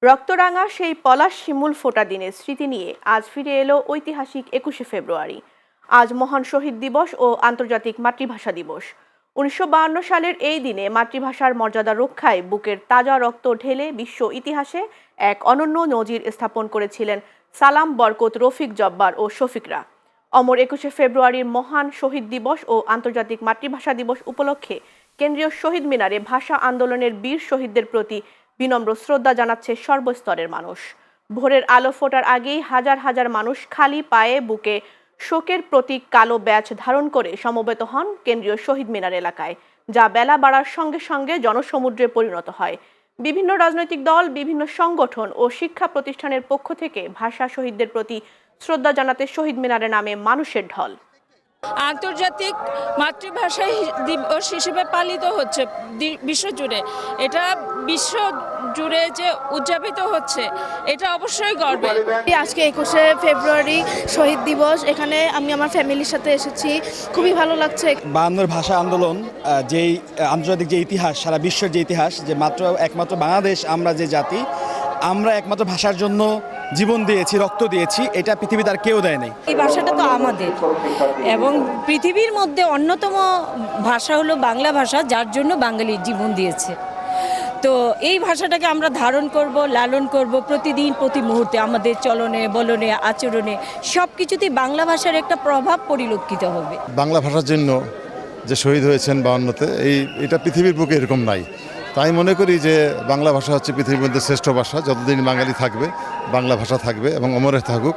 রক্তরাঙা সেই পলাশ শিমুল ফোটা দিনের স্মৃতি নিয়ে আজ ফিরে এলো ঐতিহাসিক ২১শে ফেব্রুয়ারি। আজ মহান শহীদ দিবস ও আন্তর্জাতিক মাতৃভাষা দিবস। ১৯৫২ সালের এই দিনে মাতৃভাষার মর্যাদা রক্ষায় বুকের তাজা রক্ত ঢেলে বিশ্ব ইতিহাসে এক অনন্য নজির স্থাপন করেছিলেন সালাম, বরকত, রফিক, জব্বার ও শফিকরা। অমর ২১শে ফেব্রুয়ারির মহান শহীদ দিবস ও আন্তর্জাতিক মাতৃভাষা দিবস উপলক্ষে কেন্দ্রীয় শহীদ মিনারে ভাষা আন্দোলনের বীর শহীদদের প্রতি বিনম্র শ্রদ্ধা জানাচ্ছে সর্বস্তরের মানুষ। ভোরের আলো ফোটার আগেই হাজার হাজার মানুষ খালি পায়ে বুকে শোকের প্রতীক কালো ব্যাজ ধারণ করে সমবেত হন কেন্দ্রীয় শহীদ মিনার এলাকায়, যা বেলা বাড়ার সঙ্গে সঙ্গে জনসমুদ্রে পরিণত হয়। বিভিন্ন রাজনৈতিক দল, বিভিন্ন সংগঠন ও শিক্ষা প্রতিষ্ঠানের পক্ষ থেকে ভাষা শহীদদের প্রতি শ্রদ্ধা জানাতে শহীদ মিনারে নামে মানুষের ঢল। আন্তর্জাতিক মাতৃভাষা দিবস হিসেবে পালিত হচ্ছে বিশ্বজুড়ে। এটা বিশ্ব জুড়ে যে উদযাপিত হচ্ছে, এটা অবশ্যই গর্বের। আজকে ২১শে ফেব্রুয়ারি শহীদ দিবস, এখানে আমি আমার ফ্যামিলির সাথে এসেছি, খুবই ভালো লাগছে। ৫২ ভাষা আন্দোলন যেই আন্তর্জাতিক যে ইতিহাস, সারা বিশ্বের যে ইতিহাস, যে একমাত্র বাংলাদেশ, আমরা যে জাতি, আমরা একমাত্র ভাষার জন্য জীবন দিয়েছি, রক্ত দিয়েছি, এটা পৃথিবীতে আর কেউ দেয় নাই। এই ভাষাটা তো আমাদের, এবং পৃথিবীর মধ্যে অন্যতম ভাষা হলো বাংলা ভাষা, যার জন্য বাঙালি জীবন দিয়েছে। তো এই ভাষাটাকে আমরা ধারণ করব, লালন করব প্রতিদিন, প্রতি মুহূর্তে আমাদের চলনে, বলনে, আচরণে, সব কিছুতেই বাংলা ভাষার একটা প্রভাব পরিলক্ষিত হবে। বাংলা ভাষার জন্য যে শহীদ হয়েছেন ৫২তে, এটা পৃথিবীর বুকে এরকম নাই। তাই মনে করি যে বাংলা ভাষা হচ্ছে পৃথিবীর মধ্যে শ্রেষ্ঠ ভাষা। যতদিন বাঙালি থাকবে বাংলা ভাষা থাকবে এবং অমরে থাকুক।